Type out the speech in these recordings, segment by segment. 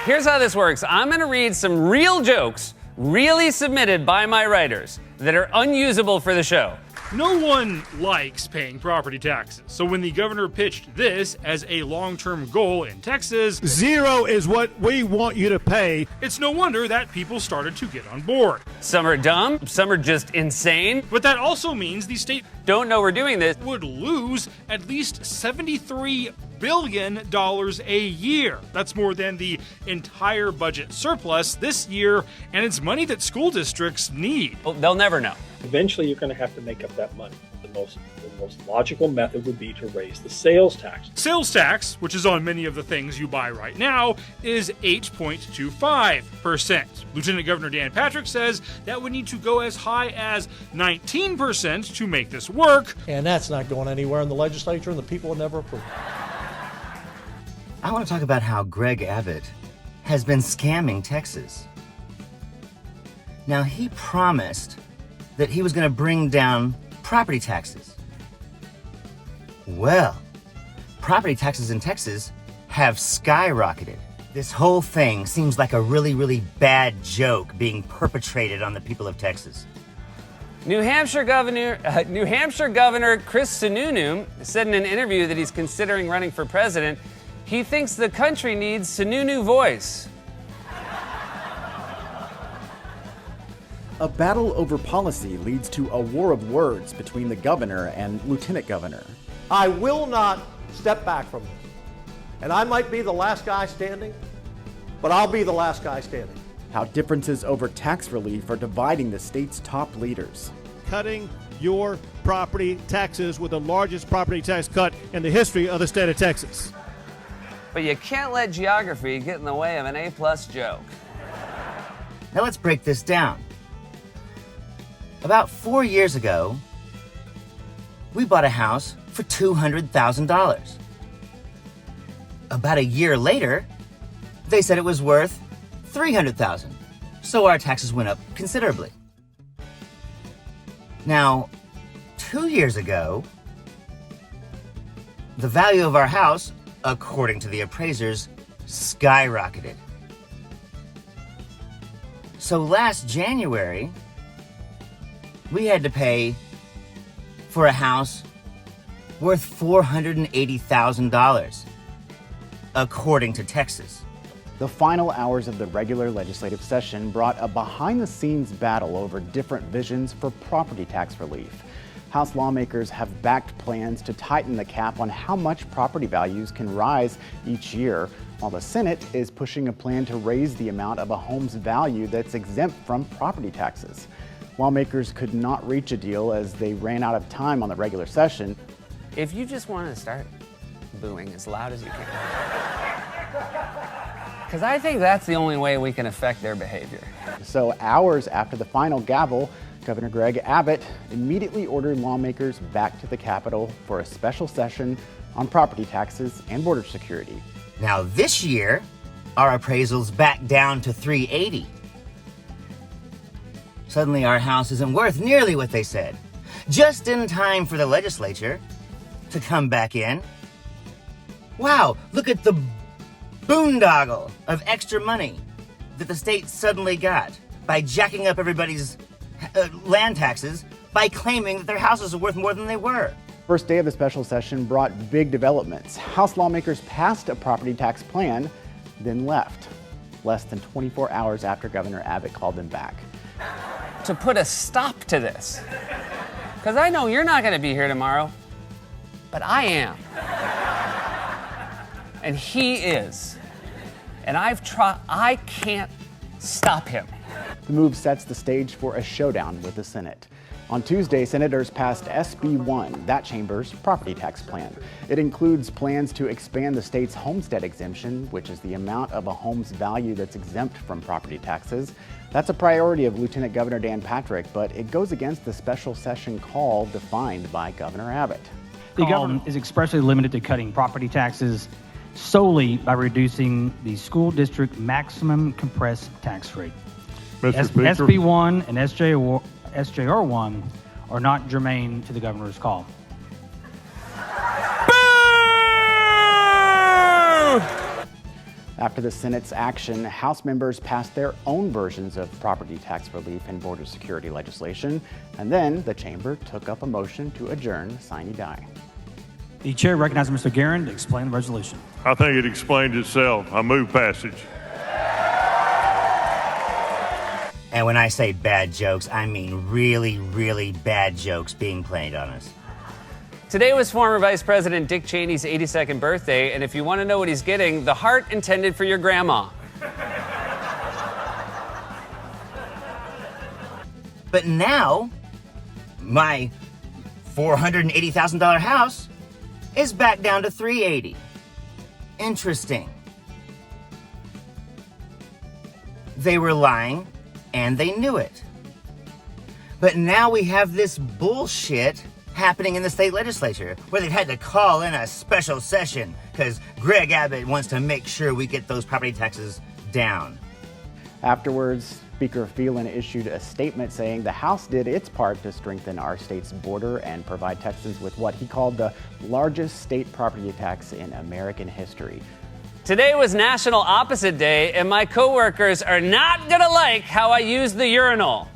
Here's how this works. I'm going to read some real jokes, really submitted by my writers, that are unusable for the show. No one likes paying property taxes, so when the governor pitched this as a long-term goal in Texas, 0 is what we want you to pay. It's no wonder that people started to get on board. Some are dumb, some are just insane. But that also means the state Don't know we're doing this. would lose at least $73 billion a year. That's more than the entire budget surplus this year, and it's money that school districts need. Well, they'll never know. Eventually, you're going to have to make up that money. The most logical method would be to raise the sales tax. Sales tax, which is on many of the things you buy right now, is 8.25%. Lieutenant Governor Dan Patrick says that would need to go as high as 19% to make this work. And that's not going anywhere in the legislature, and the people will never approve. I want to talk about how Gregg Abbott has been scamming Texas. Now, he promised that he was going to bring down property taxes. Well, property taxes in Texas have skyrocketed. This whole thing seems like a really, really bad joke being perpetrated on the people of Texas. New Hampshire Governor Chris Sununu said in an interview that he's considering running for president. He thinks the country needs Sununu voice. A battle over policy leads to a war of words between the governor and lieutenant governor. I will not step back from this. And I might be the last guy standing, but I'll be the last guy standing. How differences over tax relief are dividing the state's top leaders. Cutting your property taxes with the largest property tax cut in the history of the state of Texas. But you can't let geography get in the way of an A-plus joke. Now let's break this down. About 4 years ago, we bought a house for $200,000. About a year later, they said it was worth $300,000. So our taxes went up considerably. Now, 2 years ago, the value of our house, according to the appraisers, skyrocketed. So last January, we had to pay for a house worth $480,000, according to Texas. The final hours of the regular legislative session brought a behind-the-scenes battle over different visions for property tax relief. House lawmakers have backed plans to tighten the cap on how much property values can rise each year, while the Senate is pushing a plan to raise the amount of a home's value that's exempt from property taxes. Lawmakers could not reach a deal as they ran out of time on the regular session. If you just want to start booing as loud as you can. Because I think that's the only way we can affect their behavior. So hours after the final gavel, Governor Gregg Abbott immediately ordered lawmakers back to the Capitol for a special session on property taxes and border security. Now this year, our appraisal's back down to $380,000. Suddenly our house isn't worth nearly what they said. Just in time for the legislature to come back in. Wow, look at the boondoggle of extra money that the state suddenly got by jacking up everybody's land taxes by claiming that their houses are worth more than they were. First day of the special session brought big developments. House lawmakers passed a property tax plan, then left, less than 24 hours after Governor Abbott called them back. To put a stop to this. Because I know you're not going to be here tomorrow, but I am. And he is. And I can't stop him. The move sets the stage for a showdown with the Senate. On Tuesday, senators passed SB 1, that chamber's property tax plan. It includes plans to expand the state's homestead exemption, which is the amount of a home's value that's exempt from property taxes. That's a priority of Lieutenant Governor Dan Patrick, but it goes against the special session call defined by Governor Abbott. The governor is expressly limited to cutting property taxes solely by reducing the school district maximum compressed tax rate. SB 1 and SJR 1 are not germane to the governor's call. After the Senate's action, House members passed their own versions of property tax relief and border security legislation, and then the chamber took up a motion to adjourn sine die. The chair recognizes Mr. Guerin to explain the resolution. I think it explains itself. I move passage. And when I say bad jokes, I mean really, really bad jokes being played on us. Today was former Vice President Dick Cheney's 82nd birthday, and if you want to know what he's getting, the heart intended for your grandma. But now, my $480,000 house is back down to $380,000. Interesting. They were lying, and they knew it. But now we have this bullshit happening in the state legislature, where they've had to call in a special session because Gregg Abbott wants to make sure we get those property taxes down. Afterwards, Speaker Killeen issued a statement saying the House did its part to strengthen our state's border and provide Texans with what he called the largest state property tax in American history. Today was National Opposite Day, and my coworkers are not gonna like how I use the urinal.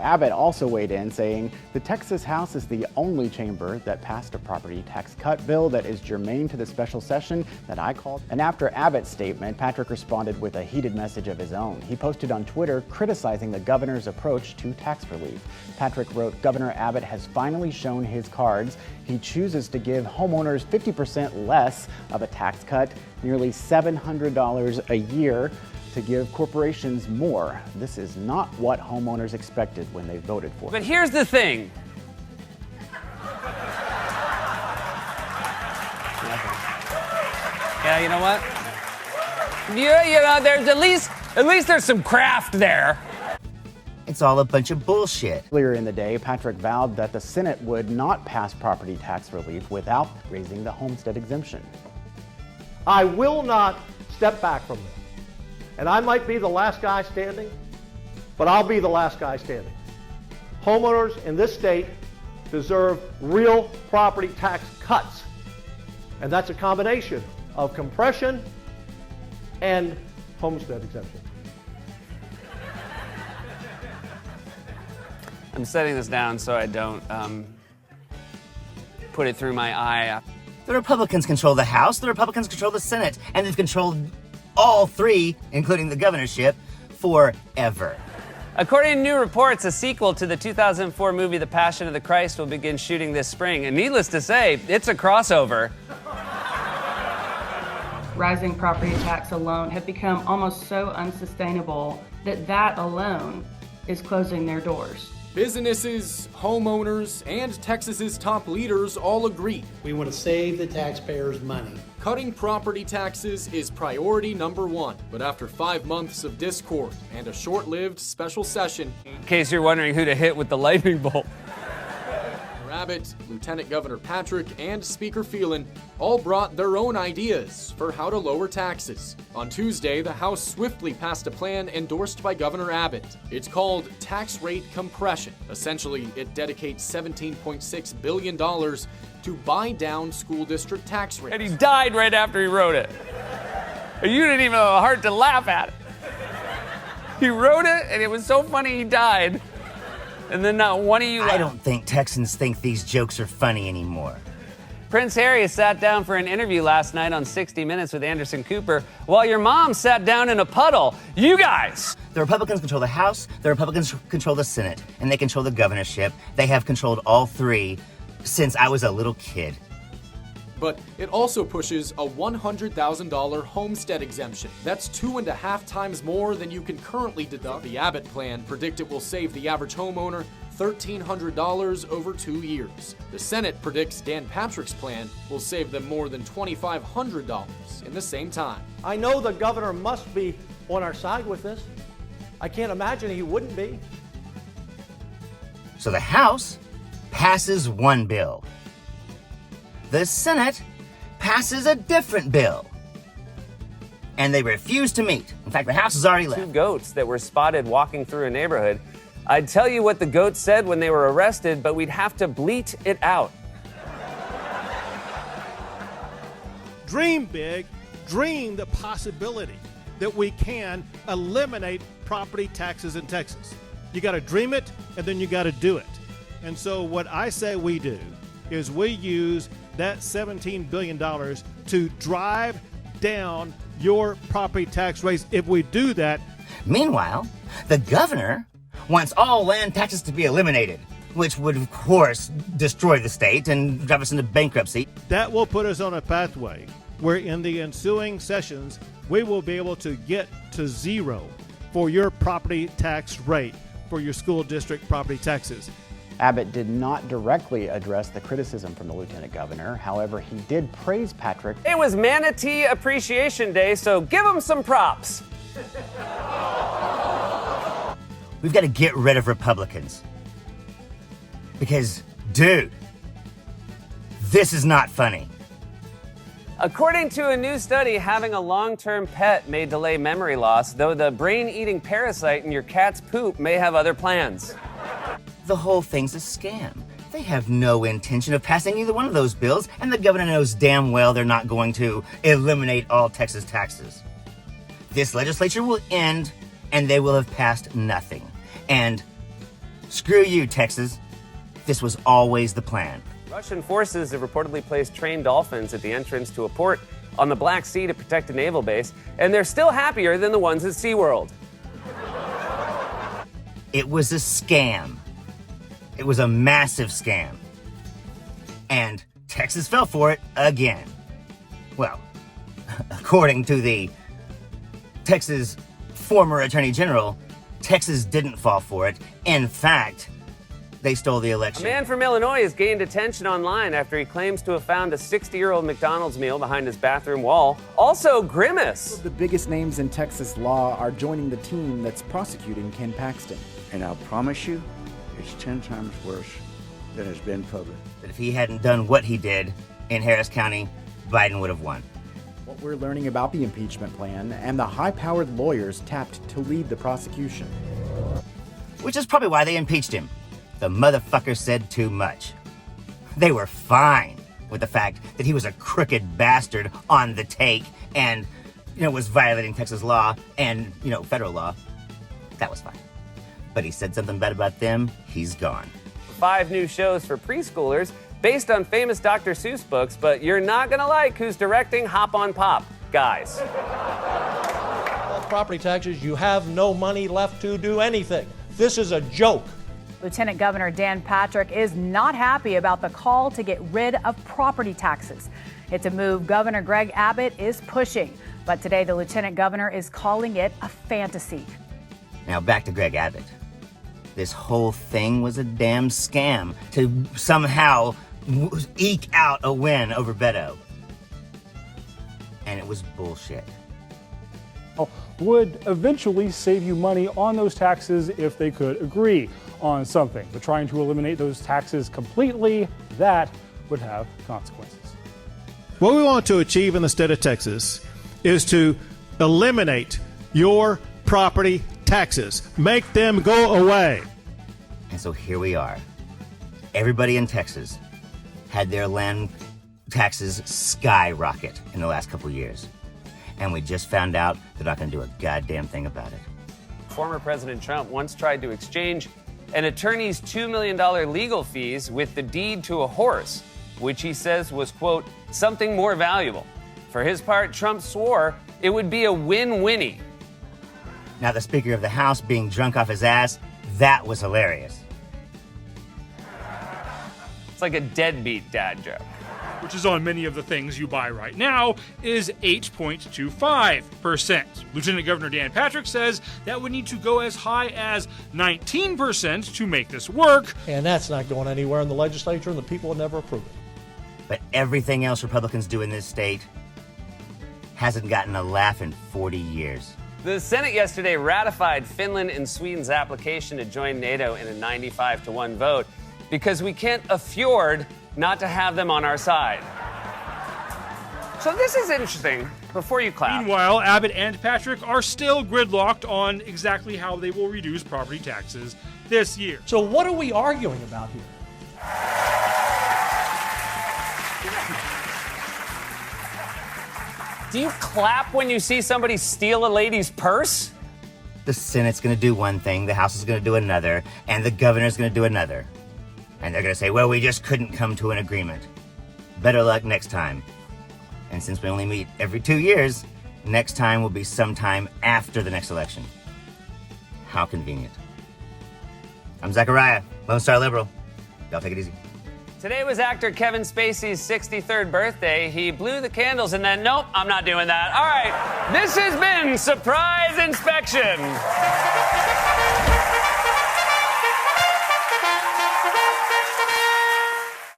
Abbott also weighed in, saying the Texas House is the only chamber that passed a property tax cut bill that is germane to the special session that I called. And after Abbott's statement, Patrick responded with a heated message of his own. He posted on Twitter criticizing the governor's approach to tax relief. Patrick wrote, "Governor Abbott has finally shown his cards. He chooses to give homeowners 50% less of a tax cut, nearly $700 a year, to give corporations more. This is not what homeowners expected when they voted for it." But here's the thing. Yeah, you know what? Yeah, you know, there's at least there's some craft there. It's all a bunch of bullshit. Earlier in the day, Patrick vowed that the Senate would not pass property tax relief without raising the homestead exemption. I will not step back from this. And I might be the last guy standing, but I'll be the last guy standing. Homeowners in this state deserve real property tax cuts. And that's a combination of compression and homestead exemption. I'm setting this down so I don't put it through my eye. The Republicans control the House, the Republicans control the Senate, and they've controlled all three, including the governorship, forever. According to new reports, a sequel to the 2004 movie The Passion of the Christ will begin shooting this spring. And needless to say, it's a crossover. Rising property tax alone have become almost so unsustainable that alone is closing their doors. Businesses, homeowners, and Texas's top leaders all agree. We want to save the taxpayers money. Cutting property taxes is priority number one. But after 5 months of discord and a short-lived special session, In case you're wondering who to hit with the lightning bolt. Abbott, Lieutenant Governor Patrick, and Speaker Killeen all brought their own ideas for how to lower taxes. On Tuesday, the House swiftly passed a plan endorsed by Governor Abbott. It's called tax rate compression. Essentially, it dedicates $17.6 billion to buy down school district tax rates. And he died right after he wrote it. You didn't even have a heart to laugh at it. He wrote it, and it was so funny he died. And then not one of you laughed. I don't think Texans think these jokes are funny anymore. Prince Harry sat down for an interview last night on 60 Minutes with Anderson Cooper, while your mom sat down in a puddle. You guys! The Republicans control the House, the Republicans control the Senate, and they control the governorship. They have controlled all three since I was a little kid. But it also pushes a $100,000 homestead exemption. That's 2.5 times more than you can currently deduct. The Abbott plan predict it will save the average homeowner $1,300 over 2 years. The Senate predicts Dan Patrick's plan will save them more than $2,500 in the same time. I know the governor must be on our side with this. I can't imagine he wouldn't be. So the House passes one bill. The Senate passes a different bill. And they refuse to meet. In fact, the House has already left. 2 goats that were spotted walking through a neighborhood. I'd tell you what the goats said when they were arrested, but we'd have to bleat it out. dream big, dream the possibility that we can eliminate property taxes in Texas. You got to dream it, and then you got to do it. And so what I say we do is we use that $17 billion to drive down your property tax rates. If we do that. Meanwhile, the governor wants all land taxes to be eliminated, which would, of course, destroy the state and drive us into bankruptcy. That will put us on a pathway where in the ensuing sessions, we will be able to get to zero for your property tax rate for your school district property taxes. Abbott did not directly address the criticism from the lieutenant governor. However, he did praise Patrick. It was Manatee Appreciation Day, so give him some props. We've got to get rid of Republicans. Because, dude, this is not funny. According to a new study, having a long-term pet may delay memory loss, though the brain-eating parasite in your cat's poop may have other plans. The whole thing's a scam. They have no intention of passing either one of those bills, and the governor knows damn well they're not going to eliminate all Texas taxes. This legislature will end, and they will have passed nothing. And screw you, Texas. This was always the plan. Russian forces have reportedly placed trained dolphins at the entrance to a port on the Black Sea to protect a naval base, and they're still happier than the ones at SeaWorld. It was a scam. It was a massive scam. And Texas fell for it again. Well, according to the Texas former Attorney General, Texas didn't fall for it. In fact, they stole the election. A man from Illinois has gained attention online after he claims to have found a 60-year-old McDonald's meal behind his bathroom wall. Also, Grimace. The biggest names in Texas law are joining the team that's prosecuting Ken Paxton. And I'll promise you, it's 10 times worse than has been public. But if he hadn't done what he did in Harris County, Biden would have won. What we're learning about the impeachment plan and the high-powered lawyers tapped to lead the prosecution. Which is probably why they impeached him. The motherfucker said too much. They were fine with the fact that he was a crooked bastard on the take and, was violating Texas law and, federal law. That was fine. But he said something bad about them, he's gone. 5 new shows for preschoolers based on famous Dr. Seuss books, but you're not gonna like who's directing Hop on Pop. Guys. Property taxes, you have no money left to do anything. This is a joke. Lieutenant Governor Dan Patrick is not happy about the call to get rid of property taxes. It's a move Governor Gregg Abbott is pushing. But today, the Lieutenant Governor is calling it a fantasy. Now back to Gregg Abbott. This whole thing was a damn scam to somehow eke out a win over Beto. And it was bullshit. Would eventually save you money on those taxes if they could agree on something. But trying to eliminate those taxes completely, that would have consequences. What we want to achieve in the state of Texas is to eliminate your property taxes. Make them go away. And so here we are. Everybody in Texas had their land taxes skyrocket in the last couple years. And we just found out they're not going to do a goddamn thing about it. Former President Trump once tried to exchange an attorney's $2 million legal fees with the deed to a horse, which he says was, quote, something more valuable. For his part, Trump swore it would be a win-winny. Now, the Speaker of the House being drunk off his ass, that was hilarious. It's like a deadbeat dad joke. Which is on many of the things you buy right now, is 8.25%. Lieutenant Governor Dan Patrick says that would need to go as high as 19% to make this work. And that's not going anywhere in the legislature, and the people will never approve it. But everything else Republicans do in this state hasn't gotten a laugh in 40 years. The Senate yesterday ratified Finland and Sweden's application to join NATO in a 95-1 vote because we can't afford not to have them on our side. So this is interesting. Before you clap. Meanwhile, Abbott and Patrick are still gridlocked on exactly how they will reduce property taxes this year. So what are we arguing about here? Do you clap when you see somebody steal a lady's purse? The Senate's going to do one thing, the House is going to do another, and the governor's going to do another. And they're going to say, well, we just couldn't come to an agreement. Better luck next time. And since we only meet every 2 years, next time will be sometime after the next election. How convenient. I'm Zachariah, Lone Star Liberal. Y'all take it easy. Today was actor Kevin Spacey's 63rd birthday. He blew the candles and then, nope, I'm not doing that. All right, this has been Surprise Inspection.